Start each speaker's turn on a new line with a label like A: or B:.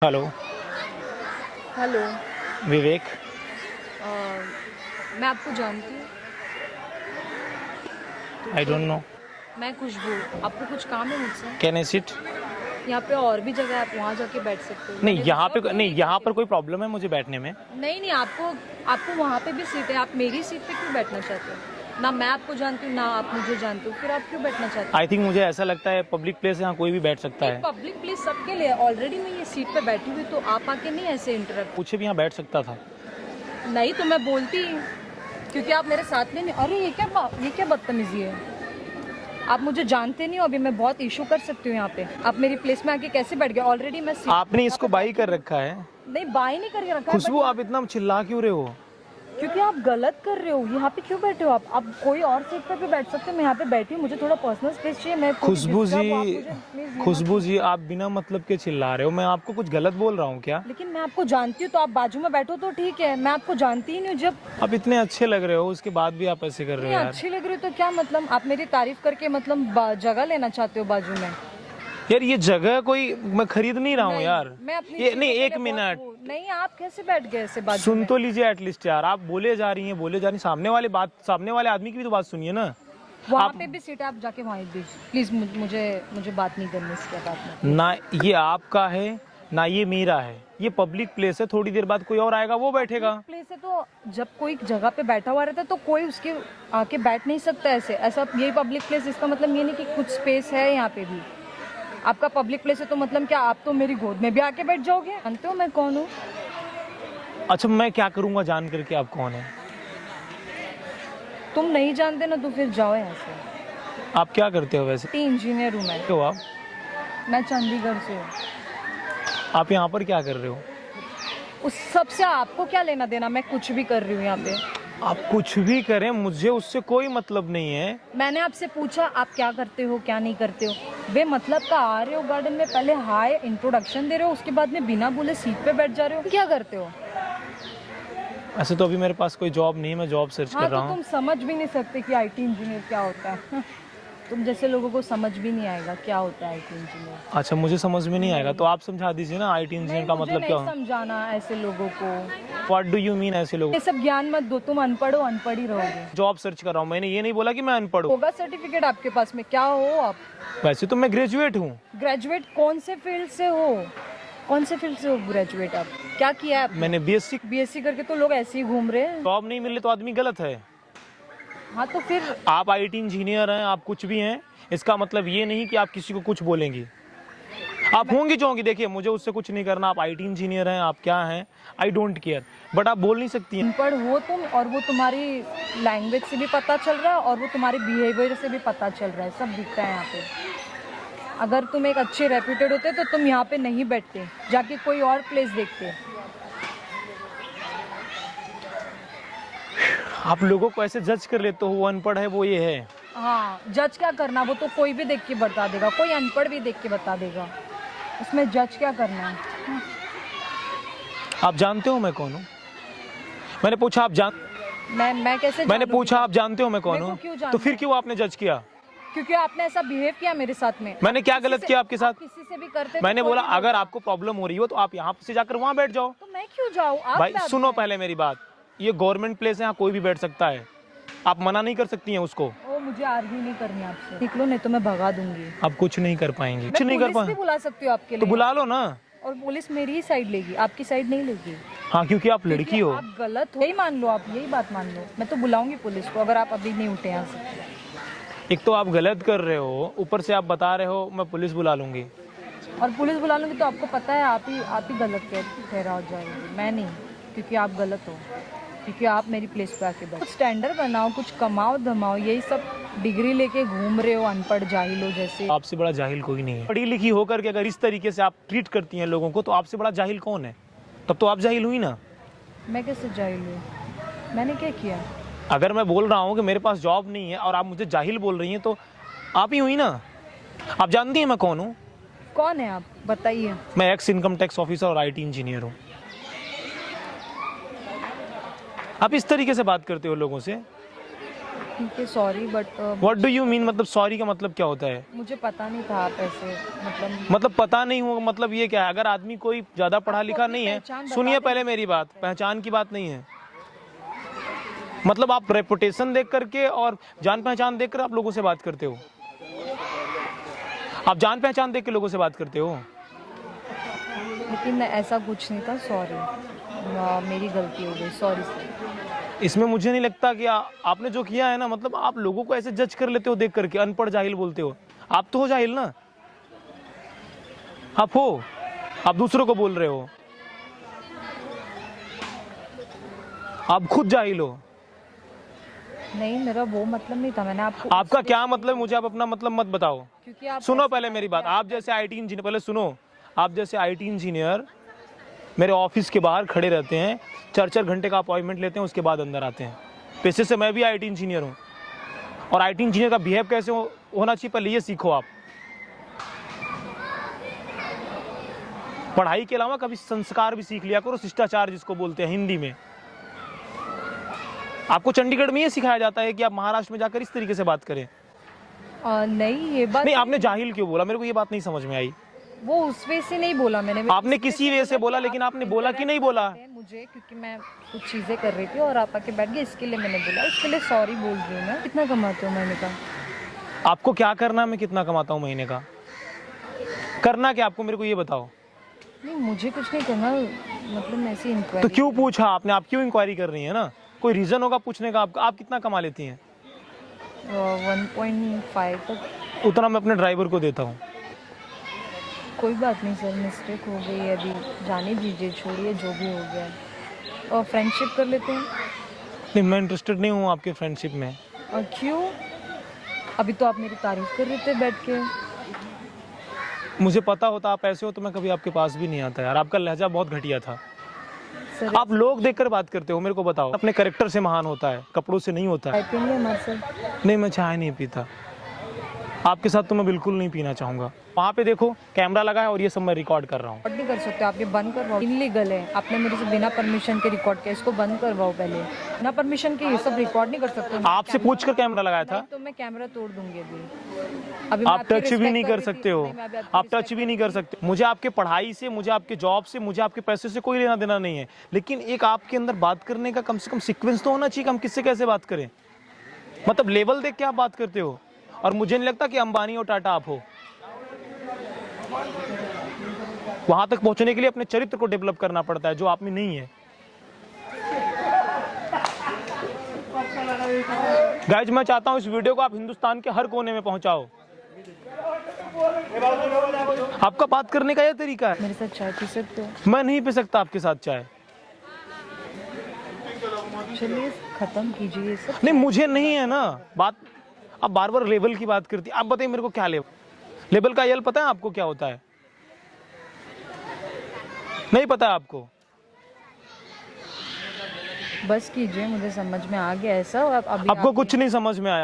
A: Hello.
B: Hello.
A: विवेक।
B: अ, मैं आपको जानती हूँ।
A: I don't know.
B: मैं खुशबू। आपको कुछ काम है मुझसे?
A: Can I sit?
B: यहाँ पे और भी जगह है, आप वहाँ जाके बैठ सकते हो।
A: नहीं,
B: मैंने
A: यहाँ
B: रिजर्व
A: पे
B: नहीं
A: नहीं,
B: की
A: यहाँ
B: टिकट।
A: पर कोई प्रॉब्लम है मुझे बैठने में?
B: नहीं नहीं, आपको आपको वहाँ पे भी सीट है। आप मेरी सीट पे क्यों बैठना चाहते हो? ना मैं आपको जानती हूँ ना आप मुझे जानते हो, फिर आप क्यों बैठना चाहते
A: आई थिंक मुझे ऐसा लगता है पब्लिक प्लेस है, यहाँ कोई भी बैठ सकता
B: हो? एक
A: है।
B: पब्लिक प्लेस सबके लिए। ऑलरेडी मैं ये सीट पे बैठी हुई, तो आप आके नहीं ऐसे इंटरप्ट।
A: पूछे भी यहाँ बैठ सकता था।
B: नहीं तो मैं बोलती, क्योंकि आप मेरे साथ में नहीं। अरे ये क्या बदतमीजी है? आप मुझे जानते नहीं हो। अभी मैं बहुत इशू कर सकती हूँ यहाँ पे। आप मेरी प्लेस में आके कैसे बैठ गए? ऑलरेडी मैं
A: आपने इसको बाई कर रखा है।
B: नहीं, बाय नहीं करके रखा है,
A: खुशबू, आप इतना चिल्ला क्यों रहे हो?
B: क्योंकि आप गलत कर रहे हो। यहाँ पे क्यों बैठे हो आप कोई और सीट पे भी बैठ सकते हो। मैं यहाँ पे बैठी हूँ, मुझे थोड़ा पर्सनल स्पेस चाहिए। मैं थोड़ी
A: खुशबू
B: disturb हूँ, आप
A: जी,
B: मुझे please यहाँ-
A: खुशबू जी, आप बिना मतलब के चिल्ला रहे हो। मैं आपको कुछ गलत बोल रहा हूँ क्या?
B: लेकिन मैं आपको जानती हूँ, तो आप बाजू में बैठो तो ठीक है। मैं आपको जानती ही नहीं हूँ। जब
A: आप इतने अच्छे लग रहे हो, उसके बाद भी आप ऐसे कर रहे हो
B: इतनी
A: यार।
B: अच्छी लग रही हो तो क्या मतलब? आप मेरी तारीफ करके मतलब जगह लेना चाहते हो बाजू में?
A: यार ये जगह कोई मैं खरीद नहीं रहा हूँ यार।
B: मैं अपनी
A: ये
B: चीज़ों
A: नहीं,
B: के लिए
A: एक
B: बहुत
A: मिनट
B: वो- नहीं, आप कैसे बैठ गए ऐसे बाजू
A: सुन
B: में?
A: तो लीजिए एटलीस्ट यार। आप बोले जा रही हैं, बोले जा रही हैं। सामने वाले आदमी की भी तो बात सुनिए ना।
B: वहाँ पे भी सीट है, आप जाके वहाँ प्लीज। मुझे बात नहीं करनी इसके बाद में।
A: ना ये आपका है ना ये मेरा है। ये पब्लिक प्लेस है, थोड़ी देर बाद कोई और आएगा, वो बैठेगा।
B: प्लेस है तो जब कोई जगह पे बैठा हुआ रहता है तो कोई उसके आके बैठ नहीं सकता ऐसा। यही पब्लिक प्लेस, इसका मतलब ये नहीं कि कुछ स्पेस है यहाँ पे भी। आपका पब्लिक प्लेस है तो मतलब क्या आप तो मेरी गोद में भी आके बैठ जाओगे? जानते हो मैं कौन हूँ?
A: अच्छा, मैं क्या करूंगा जान करके आप कौन है?
B: तुम नहीं जानते ना, तो फिर जाओ यहाँ से।
A: आप क्या करते हो वैसे?
B: इंजीनियर हूँ मैं।
A: हो आप?
B: मैं चंडीगढ़ से हूँ।
A: आप यहाँ पर क्या कर रहे हो?
B: उस सब से आपको क्या लेना देना? मैं कुछ भी कर रही हूँ यहाँ पे।
A: आप कुछ भी करें, मुझे उससे कोई मतलब नहीं है।
B: मैंने आपसे पूछा आप क्या करते हो क्या नहीं करते हो। बेमतलब का आ रहे हो गार्डन में, पहले हाय इंट्रोडक्शन दे रहे हो, उसके बाद में बिना बोले सीट पे बैठ जा रहे हो। क्या करते हो?
A: ऐसे तो अभी मेरे पास कोई जॉब नहीं है, मैं जॉब सर्च
B: हाँ,
A: कर रहा
B: तो
A: हूँ।
B: तुम समझ भी नहीं सकते कि आईटी इंजीनियर क्या होता है। तुम जैसे लोगों को समझ भी नहीं आएगा क्या होता है आईटी इंजीनियर।
A: अच्छा, मुझे समझ में नहीं आएगा तो आप समझा दीजिए ना। आईटी इंजीनियर का मतलब क्या
B: नहीं समझाना ऐसे लोगों को।
A: व्हाट डू यू मीन ऐसे लोग?
B: ये सब ज्ञान मत दो। तुम अनपढ़ हो, अनपढ़ ही रहोगे।
A: जॉब सर्च कर रहा हूँ, मैंने ये नहीं बोला कि मैं अनपढ़ हूँ।
B: होगा सर्टिफिकेट आपके पास में? क्या हो आप?
A: वैसे तो मैं ग्रेजुएट हूँ।
B: ग्रेजुएट कौन से फील्ड से हो? कौन से फील्ड से हो ग्रेजुएट? आप क्या किया है?
A: मैंने
B: बीएससी करके तो लोग ऐसे ही घूम रहे हैं।
A: जॉब नहीं मिल रही तो आदमी गलत है।
B: हाँ तो फिर
A: आप आईटी इंजीनियर हैं, आप कुछ भी हैं, इसका मतलब ये नहीं कि आप किसी को कुछ बोलेंगी। आप होंगी जो होंगी, देखिए मुझे उससे कुछ नहीं करना। आप आईटी इंजीनियर हैं, आप क्या हैं, आई डोंट केयर, बट आप बोल नहीं सकती हैं।
B: अनपढ़ हो तुम, और वो तुम्हारी लैंग्वेज से भी पता चल रहा है और वो तुम्हारे बिहेवियर से भी पता चल रहा है। सब दिखता है यहाँ पे। अगर तुम एक अच्छे रेप्यूटेड होते तो तुम यहाँ पे नहीं बैठते, जाके कोई और प्लेस देखते।
A: आप लोगों को ऐसे जज कर लेते हो, वो अनपढ़ है, वो ये है।
B: हाँ, जज क्या करना? वो तो कोई भी देख के बता देगा, कोई अनपढ़ भी देख के बता देगा। उसमें जज क्या करना है?
A: आप जानते हो मैं कौन हूँ? मैंने पूछा आप जान
B: मैं कैसे
A: मैंने
B: जानूं?
A: पूछा आप जानते हो मैं कौन
B: मेरे को
A: हूँ?
B: क्यों जानना
A: तो फिर
B: है?
A: क्यों आपने जज किया?
B: क्योंकि आपने ऐसा बिहेव किया मेरे साथ में।
A: मैंने क्या
B: किसी
A: गलत
B: से-
A: किया आपके साथ?
B: आप किसी से भी करते
A: मैंने
B: तो
A: बोला
B: कोई भी
A: अगर आपको प्रॉब्लम हो रही हो तो आप यहाँ से जाकर वहाँ बैठ जाओ।
B: तो मैं क्यों जाऊँ? आप
A: भाई
B: बैठ
A: सुनो
B: जाएं।
A: पहले मेरी बात। ये गवर्नमेंट प्लेस है, यहाँ कोई भी बैठ सकता है। आप मना नहीं कर सकती हैं उसको।
B: ओ, मुझे आर्ग्यू नहीं करनी आपसे। निकलो नहीं तो मैं भगा दूंगी।
A: आप कुछ नहीं कर पाएंगी, कुछ
B: मैं
A: नहीं कर
B: पुलिस भी
A: पाए
B: बुला सकती हूँ आपके
A: तो
B: लिए।
A: बुला लो ना।
B: और पुलिस मेरी ही साइड लेगी, आपकी साइड नहीं लेगी।
A: हाँ, क्योंकि आप लड़की
B: क्योंकि
A: हो।
B: आप गलत हो, यही मान लो, आप यही बात मान लो। मैं तो बुलाऊंगी पुलिस को अगर आप अभी नहीं उठे यहाँ से।
A: एक तो आप गलत कर रहे हो, ऊपर से आप बता रहे हो मैं पुलिस बुला लूंगी।
B: और पुलिस बुला लूंगी तो आपको पता है आप ही गलत ठहरा हो जाएंगे, मैं नहीं। क्योंकि आप गलत हो, क्योंकि आप मेरी प्लेस पे आके बैठो। कुछ स्टैंडर्ड बनाओ, कुछ कमाओ धमाओ। यही सब डिग्री लेके घूम रहे हो, अनपढ़ जाहिल हो जैसे।
A: आपसे बड़ा जाहिल कोई नहीं है। पढ़ी लिखी होकर के अगर इस तरीके से आप ट्रीट करती हैं लोगों को तो आपसे बड़ा जाहिल कौन है? तब तो आप जाहिल हुई ना।
B: मैं कैसे जाहिल हूँ? मैंने क्या किया?
A: अगर मैं बोल रहा हूँ कि मेरे पास जॉब नहीं है और आप मुझे जाहिल बोल रही हैं तो आप ही हुई ना। आप जानती हैं मैं कौन हूँ?
B: कौन है आप? बताइए।
A: मैं एक्स इनकम टैक्स ऑफिसर और आईटी इंजीनियर हूँ। आप इस तरीके से बात करते हो लोगों से।
B: ठीक है sorry but
A: what do you mean, मतलब सॉरी का मतलब क्या होता है?
B: मुझे पता नहीं था आप ऐसे मतलब
A: पता नहीं होगा मतलब ये क्या है? अगर आदमी कोई ज्यादा पढ़ा लिखा नहीं है,
B: पहचान बता
A: सुनिए
B: दें।
A: पहले मेरी बात, पहचान की बात नहीं है। मतलब आप रेपुटेशन देख करके और जान पहचान देख कर आप लोगों से बात करते हो। आप जान पहचान देख के लोगों से बात करते हो।
B: लेकिन ऐसा कुछ नहीं था सॉरी मेरी गलती हो गई सॉरी सर।
A: इसमें मुझे नहीं लगता कि आपने जो किया है ना, मतलब आप लोगों को ऐसे जज कर लेते हो देख करके, अनपढ़ जाहिल बोलते हो। आप तो हो जाहिल ना, आप हो, आप दूसरों को बोल रहे हो, आप खुद जाहिल हो।
B: नहीं मेरा वो मतलब नहीं था, मैंने आपको
A: आपका क्या मतलब, मुझे आप अपना मतलब मत बताओ।
B: क्योंकि आप
A: सुनो पहले मेरी बात, आप जैसे आईटी इंजीनियर, पहले सुनो, आप जैसे आईटी इंजीनियर मेरे ऑफिस के बाहर खड़े रहते हैं, 4-4 घंटे का अपॉइंटमेंट लेते हैं, उसके बाद अंदर आते हैं। पेशे से मैं भी आईटी इंजीनियर हूँ, और आईटी इंजीनियर का बिहेव कैसे होना चाहिए पहले ये सीखो आप। पढ़ाई के अलावा कभी संस्कार भी सीख लिया करो, शिष्टाचार जिसको बोलते हैं हिंदी में। आपको चंडीगढ़ में ये सिखाया जाता है कि आप महाराष्ट्र में जाकर इस तरीके से बात करें?
B: नहीं ये बात
A: नहीं, आपने जाहिल क्यों बोला, मेरे को ये बात नहीं समझ में आई।
B: वो उस वे से नहीं बोला मैंने।
A: आपने किसी वे से बोला, लेकिन आपने बोला कि नहीं बोला?
B: मुझे क्योंकि मैं कुछ चीजें कर रही थी और आप आके बैठ गए, इसके लिए मैंने बोला, इसके लिए सॉरी बोल रही हूँ मैं। कितना कमाते हो महीने का?
A: आपको क्या करना है, मैं कितना कमाता हूँ महीने का? करना क्या आपको, मेरे को ये बताओ।
B: नहीं मुझे कुछ नहीं करना, मतलब मैं ऐसी
A: तो
B: इंक्वायरी।
A: क्यों पूछा आपने? आप क्यों इंक्वायरी कर रही है ना? कोई रीजन होगा पूछने का आपका। आप कितना कमा लेती हैं?
B: 1.5 तक।
A: उतना मैं अपने ड्राइवर को देता हूँ।
B: कोई बात नहीं सर, मिस्टेक हो गई, अभी जाने दीजिए, छोड़िए जो भी हो गया, और फ्रेंडशिप कर लेते हैं।
A: नहीं, मैं इंटरेस्टेड नहीं हूँ आपके फ्रेंडशिप में।
B: और क्यों? अभी तो आप मेरी तारीफ कर रहे थे बैठ के।
A: मुझे पता होता आप ऐसे हो तो मैं कभी आपके पास भी नहीं आता यार। आपका लहजा बहुत घटिया था।
B: सर
A: आप लोग देखकर बात करते हो, मेरे को बताओ। अपने कैरेक्टर से महान होता है, कपड़ों से नहीं होता है।
B: चाय पीएंगे हमारे सर?
A: नहीं, मैं चाय नहीं पीता। आपके साथ तो मैं बिल्कुल नहीं पीना चाहूँगा। वहाँ पे देखो कैमरा लगा है और ये सब मैं रिकॉर्ड कर रहा हूँ।
B: रिकॉर्ड नहीं कर सकते आप, ये बंद करवाओ, इनलीगल है। आपने मेरे से बिना परमिशन के रिकॉर्ड किया, इसको बंद करवाओ पहले। बिना परमिशन के ये सब रिकॉर्ड नहीं कर सकते।
A: आपसे पूछकर कैमरा लगाया था?
B: तो मैं कैमरा तोड़ दूंगी अभी।
A: आप टच भी नहीं कर सकते हो, आप टच भी नहीं कर सकते। मुझे आपके पढ़ाई से, मुझे आपके जॉब से, मुझे आपके पैसे से कोई लेना देना नहीं है, लेकिन एक आपके अंदर बात करने का कम से कम सीक्वेंस तो होना चाहिए कि हम किससे कैसे बात करें। मतलब लेवल देख के आप बात करते हो, और मुझे नहीं लगता कि अंबानी और टाटा आप हो। वहां तक पहुंचने के लिए अपने चरित्र को डेवलप करना पड़ता है, जो आप में नहीं है। गाइज, मैं चाहता हूं इस वीडियो को आप हिंदुस्तान के हर कोने में पहुंचाओ। आपका बात करने का यह तरीका है।
B: मेरे साथ चाय पी सकते हो?
A: मैं नहीं पी सकता आपके साथ चाय।
B: चलिए खत्म कीजिए ये सब।
A: नहीं, मुझे नहीं है ना बात। आप बार बार लेवल की बात करती है। आप बताइए मेरे को क्या लेवल का यल पता है आपको क्या होता है? नहीं पता है आपको?
B: बस कीजिए, मुझे समझ में आ गया ऐसा। अभी
A: आपको कुछ नहीं समझ में आया।